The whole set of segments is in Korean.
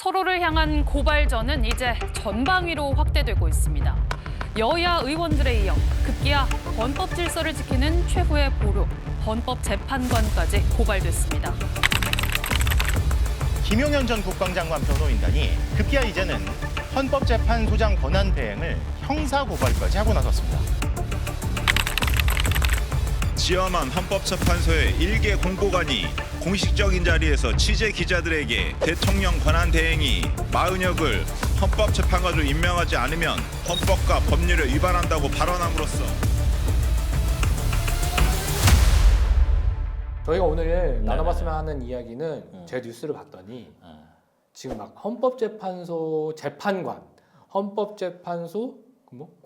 서로를 향한 고발전은 이제 전방위로 확대되고 있습니다. 여야 의원들에 이어 급기야 헌법 질서를 지키는 최후의 보루, 헌법재판관까지 고발됐습니다. 김용현 전 국방장관 변호인단이 급기야 이제는 헌법재판소장 권한 대행을 형사고발까지 하고 나섰습니다. 지엄한 헌법재판소의 일개 공보관이 공식적인 자리에서 취재 기자들에게 대통령 권한 대행이 마은혁을 헌법재판관으로 임명하지 않으면 헌법과 법률을 위반한다고 발언함으로써 저희가 오늘 나눠봤으면 하는 이야기는 제 뉴스를 봤더니 지금 막 헌법재판소 재판관, 헌법재판소 뭐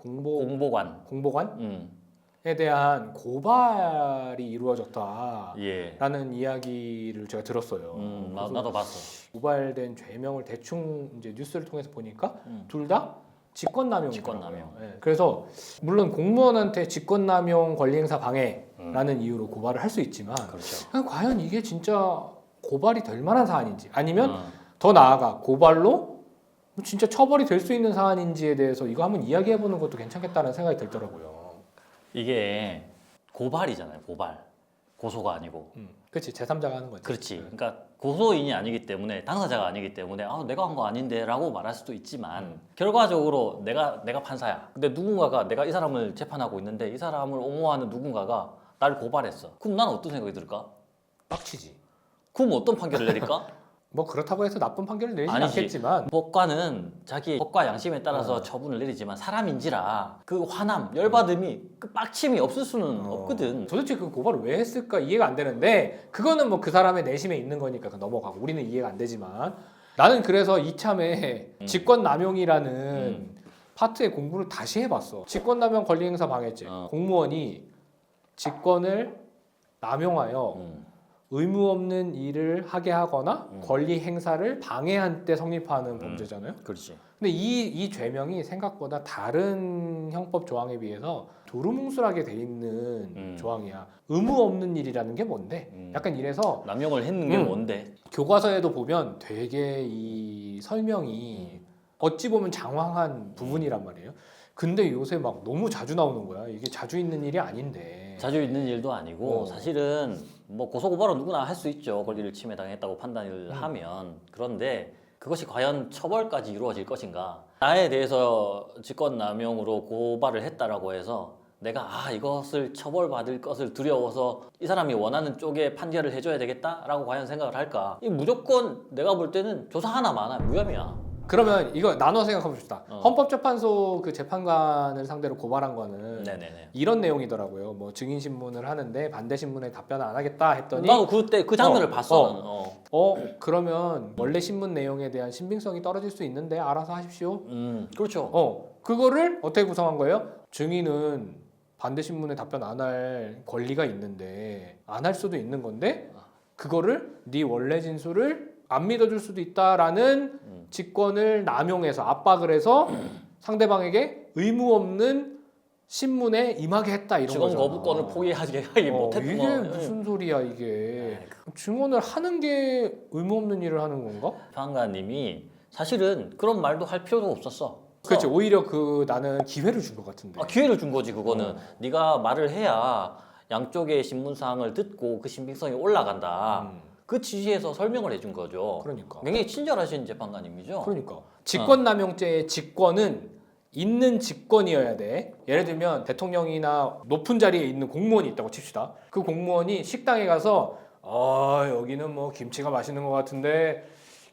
공보관에 대한 고발이 이루어졌다라는 예. 이야기를 제가 들었어요. 나도 봤어. 고발된 죄명을 대충 이제 뉴스를 통해서 보니까 둘 다 직권남용이더라고요. 직권남용. 네. 그래서 물론 공무원한테 직권남용 권리행사 방해라는 이유로 고발을 할 수 있지만 그렇죠. 과연 이게 진짜 고발이 될 만한 사안인지 아니면 더 나아가 고발로 진짜 처벌이 될 수 있는 사안인지에 대해서 이거 한번 이야기해보는 것도 괜찮겠다는 생각이 들더라고요. 이게 고발이잖아요. 고발. 고소가 아니고. 그렇지. 제3자가 하는 거지. 그렇지. 그러니까 고소인이 아니기 때문에 당사자가 아니기 때문에 내가 한 거 아닌데라고 말할 수도 있지만 결과적으로 내가 판사야. 근데 누군가가 내가 이 사람을 재판하고 있는데 이 사람을 옹호하는 누군가가 나를 고발했어. 그럼 난 어떤 생각이 들까? 빡치지. 그럼 어떤 판결을 내릴까? 뭐 그렇다고 해서 나쁜 판결을 내리진 아니지. 않겠지만 법관은 자기 법과 양심에 따라서 처분을 내리지만 사람인지라 그 화남, 열받음이 그 빡침이 없을 수는 없거든. 도대체 그 고발을 왜 했을까 이해가 안 되는데 그거는 뭐 그 사람의 내심에 있는 거니까 넘어가고 우리는 이해가 안 되지만 나는 그래서 이참에 직권남용이라는 파트의 공부를 다시 해봤어. 직권남용 권리행사 방해죄. 공무원이 직권을 남용하여 의무 없는 일을 하게 하거나 권리 행사를 방해한 때 성립하는 범죄잖아요. 그렇지. 근데 이 죄명이 생각보다 다른 형법 조항에 비해서 두루뭉술하게 돼 있는 조항이야. 의무 없는 일이라는 게 뭔데? 약간 이래서 남용을 했는 게 뭔데? 교과서에도 보면 되게 이 설명이 어찌 보면 장황한 부분이란 말이에요. 근데 요새 막 너무 자주 나오는 거야. 이게 자주 있는 일이 아닌데. 자주 있는 일도 아니고 사실은 뭐 고소고발은 누구나 할 수 있죠. 권리를 침해당했다고 판단을 하면. 그런데 그것이 과연 처벌까지 이루어질 것인가? 나에 대해서 직권남용으로 고발을 했다라고 해서 내가 이것을 처벌받을 것을 두려워서 이 사람이 원하는 쪽에 판결을 해줘야 되겠다라고 과연 생각을 할까? 이 무조건 내가 볼 때는 조사 하나만 무혐의야. 그러면 이거 나눠 생각해 봅시다. 헌법재판소 그 재판관을 상대로 고발한 거는 네네네. 이런 내용이더라고요. 뭐 증인 신문을 하는데 반대 신문에 답변을 안 하겠다 했더니 나도 그때 그 장면을 봤어. 그러면 원래 신문 내용에 대한 신빙성이 떨어질 수 있는데 알아서 하십시오. 그렇죠. 그거를 어떻게 구성한 거예요? 증인은 반대 신문에 답변 안 할 권리가 있는데 안 할 수도 있는 건데 그거를 네 원래 진술을 안 믿어줄 수도 있다라는 직권을 남용해서 압박을 해서 상대방에게 의무 없는 신문에 임하게 했다 이런 직원 거잖아. 거부권을 포기하지 못했던 이게 무슨 소리야 이게. 증언을 하는 게 의무 없는 일을 하는 건가? 판사님이 사실은 그런 말도 할 필요도 없었어. 그렇지. 오히려 나는 기회를 준 것 같은데. 기회를 준 거지 그거는. 네가 말을 해야 양쪽의 신문사항을 듣고 그 신빙성이 올라간다. 그 취지에서 설명을 해준 거죠. 그러니까. 굉장히 친절하신 재판관님이죠. 그러니까. 직권남용죄의 직권은 있는 직권이어야 돼. 예를 들면 대통령이나 높은 자리에 있는 공무원이 있다고 칩시다. 그 공무원이 식당에 가서 여기는 뭐 김치가 맛있는 것 같은데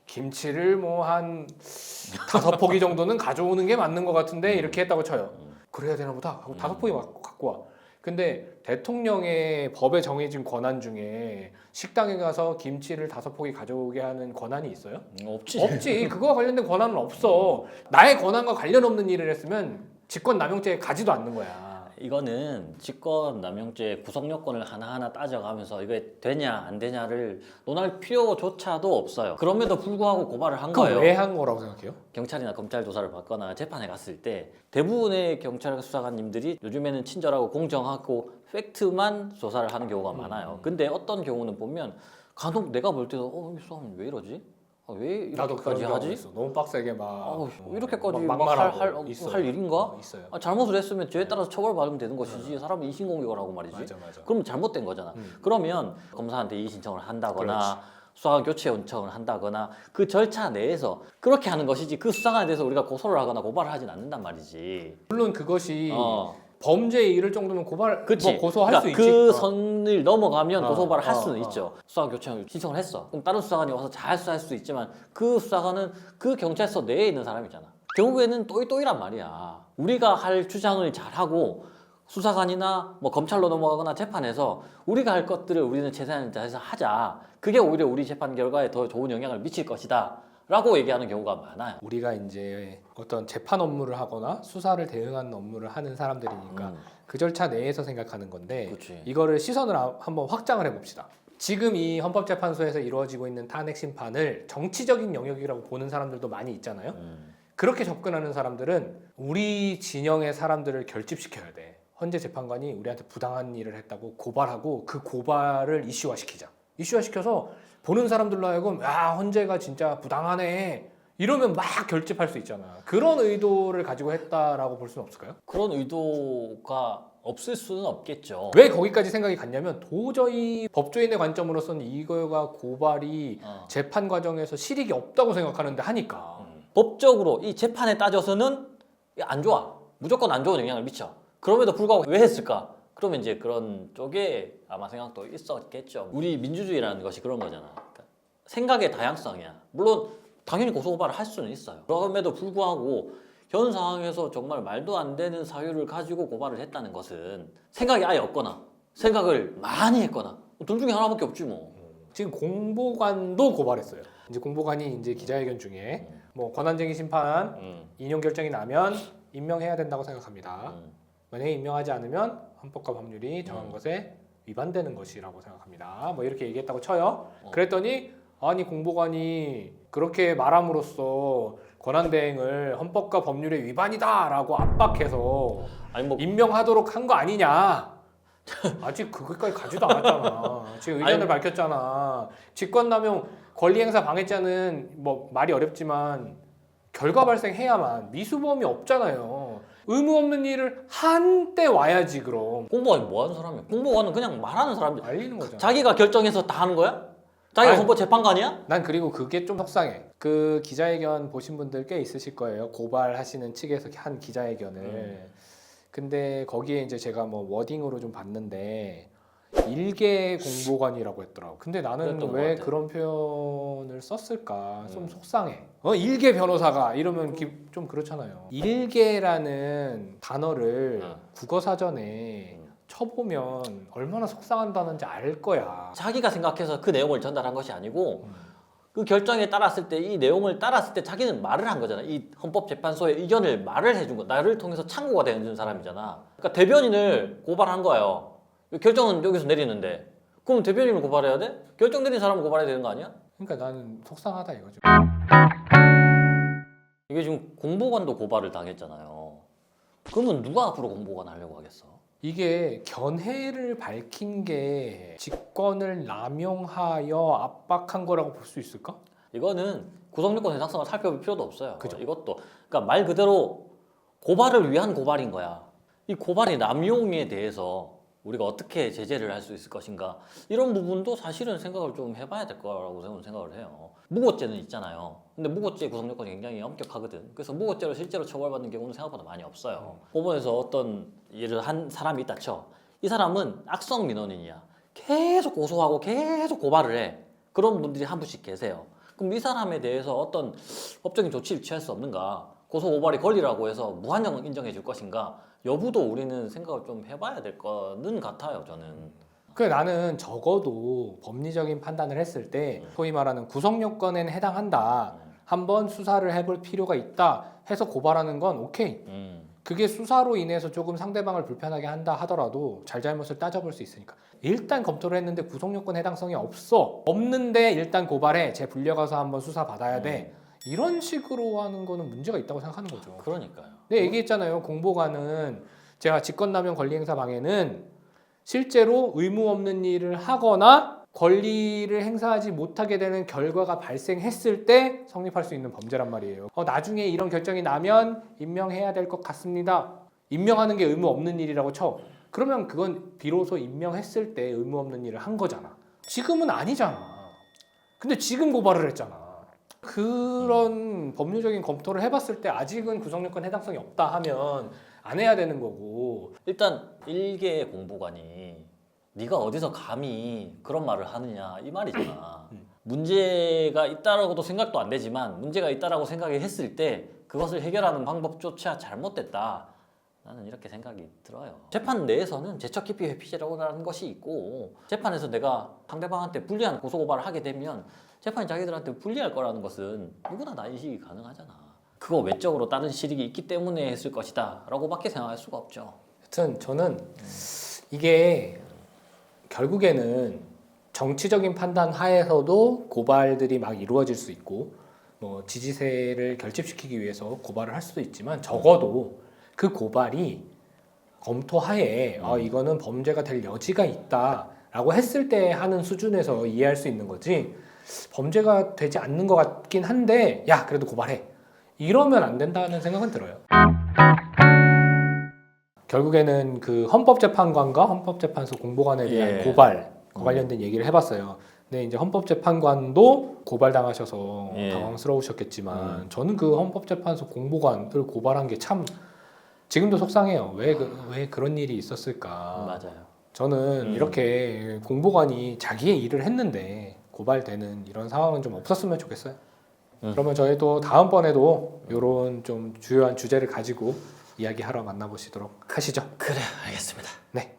김치를 뭐 한 5포기 정도는 가져오는 게 맞는 것 같은데 이렇게 했다고 쳐요. 그래야 되나 보다 하고 5포기 갖고 와. 근데 대통령의 법에 정해진 권한 중에 식당에 가서 김치를 5포기 가져오게 하는 권한이 있어요? 없지. 없지. 그거와 관련된 권한은 없어. 나의 권한과 관련 없는 일을 했으면 직권남용죄에 가지도 않는 거야. 이거는 직권남용죄 구성 요건을 하나하나 따져가면서 이게 되냐 안 되냐를 논할 필요조차도 없어요. 그럼에도 불구하고 고발을 한 거예요. 왜 한 거라고 생각해요? 경찰이나 검찰 조사를 받거나 재판에 갔을 때 대부분의 경찰 수사관님들이 요즘에는 친절하고 공정하고 팩트만 조사를 하는 경우가 많아요. 근데 어떤 경우는 보면 간혹 내가 볼 때도 이 사람 왜 이러지? 왜 나도 그런 이렇게까지 경우 하지? 있어. 너무 빡세게 막 이렇게까지 막 막 막말하고 있어요. 할 일인가? 있어요. 잘못을 했으면 죄에 따라서 처벌받으면 되는 것이지 사람이 이신공격을 하고 말이지. 맞아. 그러면 잘못된 거잖아. 그러면 검사한테 이의 신청을 한다거나 그렇지. 수사관 교체 요청을 한다거나 그 절차 내에서 그렇게 하는 것이지 그 수사관에 대해서 우리가 고소를 하거나 고발을 하진 않는단 말이지. 물론 그것이 어. 범죄에 이를 정도면 고발, 그치. 뭐 고소할 그러니까 수 있지. 그 선을 넘어가면 어, 고소고발을 할 어, 수는 어. 있죠. 수사관 교체 신청을 했어. 그럼 다른 수사관이 와서 잘 수사할 수 있지만 그 수사관은 그 경찰서 내에 있는 사람이잖아. 결국에는 또이또이란 말이야. 우리가 할 주장을 잘하고 수사관이나 뭐 검찰로 넘어가거나 재판에서 우리가 할 것들을 우리는 최선을 다해서 하자. 그게 오히려 우리 재판 결과에 더 좋은 영향을 미칠 것이다. 라고 얘기하는 경우가 많아요. 우리가 이제 어떤 재판 업무를 하거나 수사를 대응하는 업무를 하는 사람들이니까 그 절차 내에서 생각하는 건데 그치. 이거를 시선을 한번 확장을 해봅시다. 지금 이 헌법재판소에서 이루어지고 있는 탄핵 심판을 정치적인 영역이라고 보는 사람들도 많이 있잖아요. 그렇게 접근하는 사람들은 우리 진영의 사람들을 결집시켜야 돼. 헌재 재판관이 우리한테 부당한 일을 했다고 고발하고 그 고발을 이슈화시키자. 이슈화시켜서 보는 사람들로 하여금 야 헌재가 진짜 부당하네 이러면 막 결집할 수 있잖아. 그런 의도를 가지고 했다라고 볼 수는 없을까요? 그런 의도가 없을 수는 없겠죠. 왜 거기까지 생각이 갔냐면 도저히 법조인의 관점으로서는 이거가 고발이 재판 과정에서 실익이 없다고 생각하는데 하니까 법적으로 이 재판에 따져서는 안 좋아. 무조건 안 좋은 영향을 미쳐. 그럼에도 불구하고 왜 했을까? 그러면 이제 그런 쪽에 아마 생각도 있었겠죠. 우리 민주주의라는 것이 그런 거잖아. 그러니까 생각의 다양성이야. 물론 당연히 고소고발을 할 수는 있어요. 그럼에도 불구하고 현 상황에서 정말 말도 안 되는 사유를 가지고 고발을 했다는 것은 생각이 아예 없거나 생각을 많이 했거나 둘 중에 하나밖에 없지 뭐. 지금 공보관도 고발했어요. 이제 공보관이 이제 기자회견 중에 뭐 권한쟁의 심판 인용 결정이 나면 임명해야 된다고 생각합니다. 만약에 임명하지 않으면 헌법과 법률이 정한 것에 위반되는 것이라고 생각합니다. 뭐 이렇게 얘기했다고 쳐요. 그랬더니 아니 공보관이 그렇게 말함으로써 권한대행을 헌법과 법률의 위반이다라고 압박해서 아니 뭐 임명하도록 한 거 아니냐. 아직 그것까지 가지도 않았잖아. 지금 의견을 아니, 밝혔잖아. 직권남용 권리행사 방해죄는 뭐 말이 어렵지만 결과 발생해야만 미수범이 없잖아요. 의무 없는 일을 한때 와야지 그럼. 공보관이 뭐 하는 사람이야? 공보관은 그냥 말하는 사람들. 알리는 거잖아. 자기가 결정해서 다 하는 거야? 자기가 아니, 헌법재판관이야? 난 그리고 그게 좀 속상해. 그 기자회견 보신 분들 꽤 있으실 거예요. 고발하시는 측에서 한 기자회견을. 근데 거기에 이제 제가 뭐 워딩으로 좀 봤는데 일개 공보관이라고 했더라고. 근데 나는 그랬던 것 왜 같아. 그런 표현을 썼을까? 좀 속상해. 일개 변호사가 이러면 좀 그렇잖아요. 일개라는 단어를 국어 사전에 쳐보면 얼마나 속상한다는지 알 거야. 자기가 생각해서 그 내용을 전달한 것이 아니고 그 결정에 따랐을 때 이 내용을 따랐을 때 자기는 말을 한 거잖아. 이 헌법재판소의 의견을 말을 해준 거. 나를 통해서 참고가 되는 사람이잖아. 그러니까 대변인을 고발한 거예요. 결정은 여기서 내리는데 그럼 대변인을 고발해야 돼? 결정 내린 사람을 고발해야 되는 거 아니야? 그러니까 나는 속상하다 이거죠. 이게 지금 공보관도 고발을 당했잖아요. 그러면 누가 앞으로 공보관 하려고 하겠어? 이게 견해를 밝힌 게 직권을 남용하여 압박한 거라고 볼 수 있을까? 이거는 구성요건 해당성을 살펴볼 필요도 없어요. 그죠. 이것도 그러니까 말 그대로 고발을 위한 고발인 거야. 이 고발의 남용에 대해서 우리가 어떻게 제재를 할 수 있을 것인가 이런 부분도 사실은 생각을 좀 해봐야 될 거라고 저는 생각을 해요. 무고죄는 있잖아요. 근데 무고죄 구성요건이 굉장히 엄격하거든. 그래서 무고죄로 실제로 처벌받는 경우는 생각보다 많이 없어요. 법원에서 어떤 예를 한 사람이 있다 쳐. 이 사람은 악성 민원인이야. 계속 고소하고 계속 고발을 해. 그런 분들이 한 분씩 계세요. 그럼 이 사람에 대해서 어떤 법적인 조치를 취할 수 없는가? 고소 고발이 권리라고 해서 무한정 인정해 줄 것인가? 여부도 우리는 생각을 좀 해봐야 될 거는 같아요, 저는. 그래 나는 적어도 법리적인 판단을 했을 때 소위 말하는 구성요건에는 해당한다. 한번 수사를 해볼 필요가 있다 해서 고발하는 건 오케이. 그게 수사로 인해서 조금 상대방을 불편하게 한다 하더라도 잘잘못을 따져볼 수 있으니까 일단 검토를 했는데 구성요건 해당성이 없는데 일단 고발해 쟤 불려가서 한번 수사 받아야 돼 이런 식으로 하는 거는 문제가 있다고 생각하는 거죠. 그러니까요. 네, 얘기했잖아요. 공보관은 제가 직권남용 권리행사 방해는 실제로 의무 없는 일을 하거나 권리를 행사하지 못하게 되는 결과가 발생했을 때 성립할 수 있는 범죄란 말이에요. 나중에 이런 결정이 나면 임명해야 될 것 같습니다. 임명하는 게 의무 없는 일이라고 쳐. 그러면 그건 비로소 임명했을 때 의무 없는 일을 한 거잖아. 지금은 아니잖아. 근데 지금 고발을 했잖아. 그런 법률적인 검토를 해봤을 때 아직은 구속요건 해당성이 없다 하면 안 해야 되는 거고. 일단 일개 공보관이 네가 어디서 감히 그런 말을 하느냐 이 말이잖아. 문제가 있다라고도 생각도 안 되지만 문제가 있다라고 생각을 했을 때 그것을 해결하는 방법조차 잘못됐다. 나는 이렇게 생각이 들어요. 재판 내에서는 제척 기피 회피제라는 것이 있고 재판에서 내가 상대방한테 불리한 고소고발을 하게 되면 재판이 자기들한테 불리할 거라는 것은 누구나 다 인식이 가능하잖아. 그거 외적으로 다른 실익이 있기 때문에 했을 것이다 라고밖에 생각할 수가 없죠. 하여튼 저는 이게 결국에는 정치적인 판단 하에서도 고발들이 막 이루어질 수 있고 뭐 지지세를 결집시키기 위해서 고발을 할 수도 있지만 적어도 그 고발이 검토하에 이거는 범죄가 될 여지가 있다라고 했을 때 하는 수준에서 이해할 수 있는 거지 범죄가 되지 않는 것 같긴 한데 야 그래도 고발해 이러면 안 된다는 생각은 들어요. 결국에는 그 헌법재판관과 헌법재판소 공보관에 대한 예. 고발 관련된 얘기를 해봤어요. 근데 이제 헌법재판관도 고발당하셔서 예. 당황스러우셨겠지만 저는 그 헌법재판소 공보관을 고발한 게 참 지금도 속상해요. 왜 그런 일이 있었을까? 맞아요. 저는 이렇게 공보관이 자기의 일을 했는데 고발되는 이런 상황은 좀 없었으면 좋겠어요. 그러면 저희도 다음번에도 이런 좀 주요한 주제를 가지고 이야기하러 만나보시도록 하시죠. 그래 알겠습니다. 네.